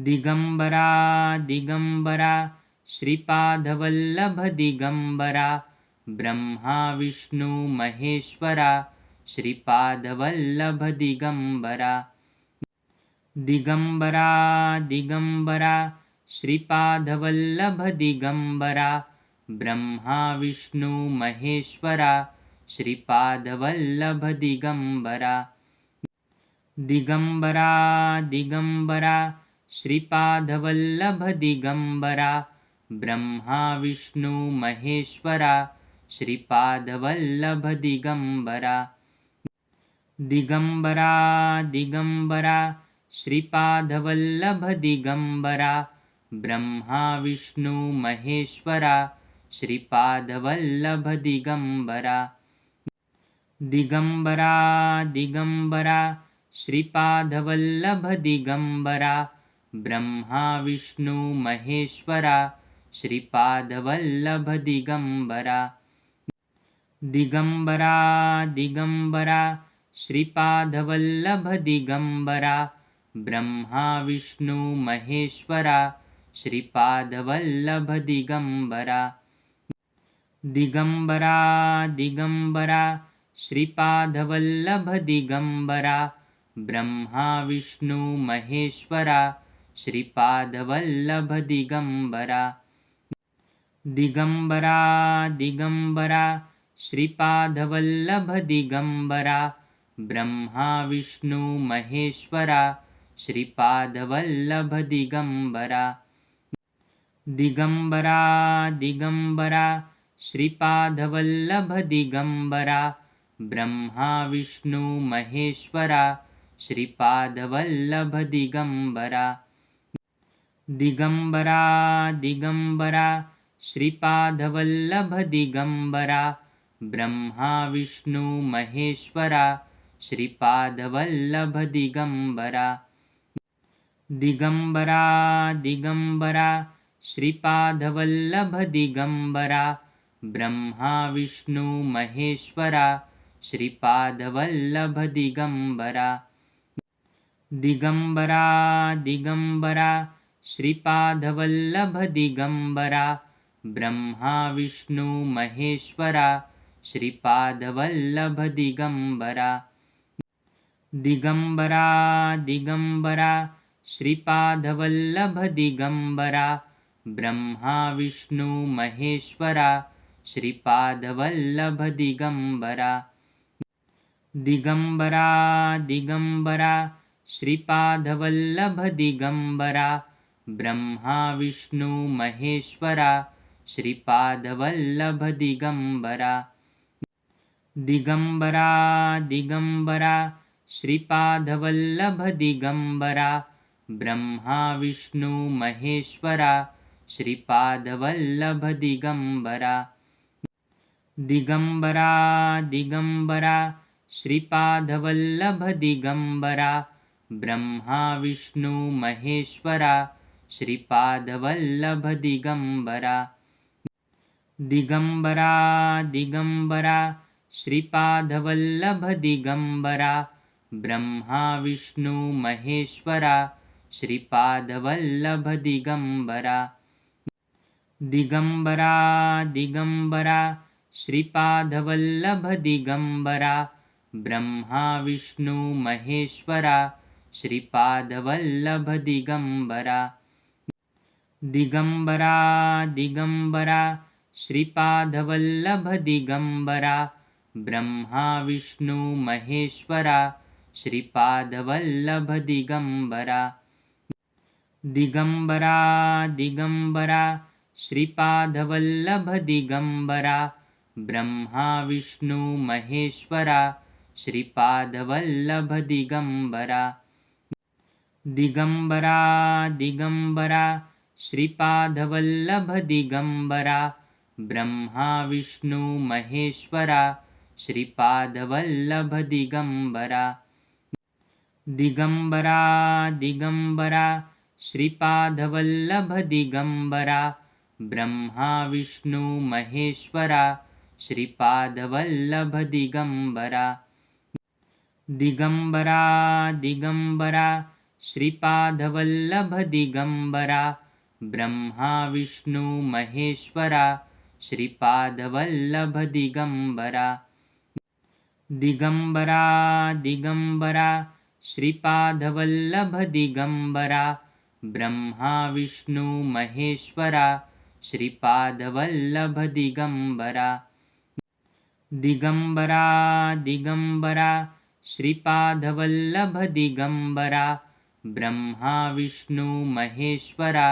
Digambara Digambara Shripadvallabh Digambara Brahma Vishnu Maheshwara Shripadvallabh Digambara Digambara Digambara Shripadvallabh Digambara Brahma Vishnu Maheshwara Shripadvallabh Digambara Digambara Digambara Shripadvallabh Digambara Brahma Vishnu Maheshwara Shripadvallabh Digambara Digambara Digambara Shripadvallabh Digambara Brahma Vishnu Maheshwara Shripadvallabh Digambara Digambara Digambara Shripadvallabh Digambara Brahma Vishnu Maheshwara Shripadvallabh Digambara Digambara Digambara Shripadvallabh Digambara Brahma Vishnu Maheshwara Shripadvallabh Digambara Digambara Digambara Shripadvallabh Digambara Brahma Vishnu Maheshwara Shripadvallabh Digambara Digambara Digambara Shripadvallabh Digambara Brahma Vishnu Maheshwara Shripadvallabh Digambara Digambara Digambara Shripadvallabh Digambara Brahma Vishnu Maheshwara Shripadvallabh Digambara Digambara Digambara Shripadvallabh Digambara Brahma Vishnu Maheshwara Shripadvallabh Digambara Digambara Digambara Shripadvallabh Digambara Brahma Vishnu Maheshwara Shripadvallabh Digambara Digambara Digambara Shripadvallabh Digambara Brahma Vishnu Maheshwara Shripadvallabh Digambara Digambara Digambara Shripadvallabh Digambara Brahma Vishnu Maheshwara Shripadvallabh Digambara Digambara Digambara Shripadvallabh Digambara Brahma Vishnu Maheshwara Shripadvallabh Digambara Digambara Digambara Shripadvallabh Digambara Brahma Vishnu Maheshwara Shripadvallabh Digambara Digambara Digambara Shripadvallabh Digambara Brahma Vishnu Maheshwara Shripadvallabh Digambara Digambara Digambara Shripadvallabh Digambara Brahma Vishnu Maheshwara Shripadvallabh Digambara Digambara Digambara Shripadvallabh Digambara Brahma Vishnu Maheshwara Shripadvallabh Digambara Digambara Digambara Shripadvallabh Digambara Brahma Vishnu Maheshwara Shripadvallabh Digambara Digambara Digambara Shripadvallabh Digambara Brahma Vishnu Maheshwara Shripadvallabh Digambara Digambara Digambara Shripadvallabh Digambara Brahma Vishnu Maheshwara Shripadvallabh Digambara Digambara Digambara Shripadvallabh Digambara Brahma Vishnu Maheshwara Shripadvallabh Digambara Digambara Digambara Shripadvallabh Digambara Brahma Vishnu Maheshwara Shripadvallabh Digambara Digambara Digambara Shripadvallabh Digambara Brahma Vishnu Maheshwara Shripadvallabh Digambara Digambara Digambara Shripadvallabh Digambara Brahma Vishnu Maheshwara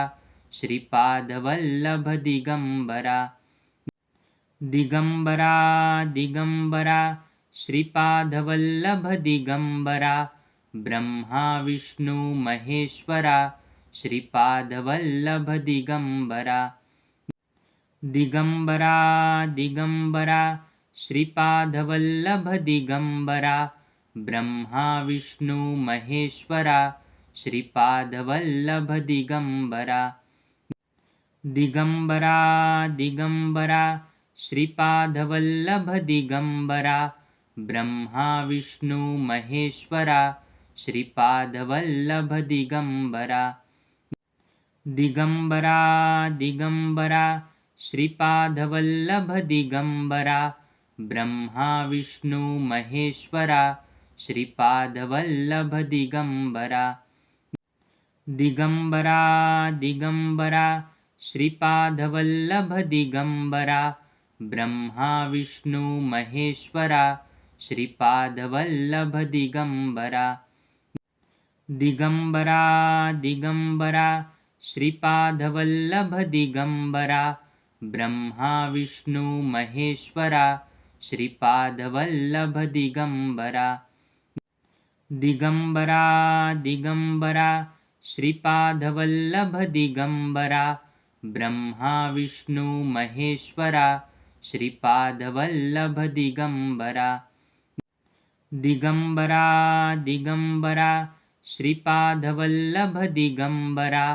Shripadvallabh Digambara Digambara Digambara Shripadvallabh Digambara Brahma Vishnu Maheshwara Shripadvallabh Digambara Digambara Digambara Shripadvallabh Digambara Brahma Vishnu Maheshwara Shripadvallabh Digambara Digambara Digambara Shripadvallabh Digambara Brahma Vishnu Maheshwara Shripadvallabh Digambara Digambara Digambara Shripadvallabh Digambara Brahma Vishnu Maheshwara Shripadvallabh Digambara Digambara Digambara Shripadvallabh Digambara Brahma Vishnu Maheshwara Shripadvallabh Digambara Digambara Digambara Shripadvallabh Digambara Brahma Vishnu Maheshwara Shripadvallabh Digambara Digambara Digambara Shripadvallabh Digambara Brahma Vishnu Maheshwara Shripadvallabh Digambara Digambara Digambara Shripadvallabh Digambara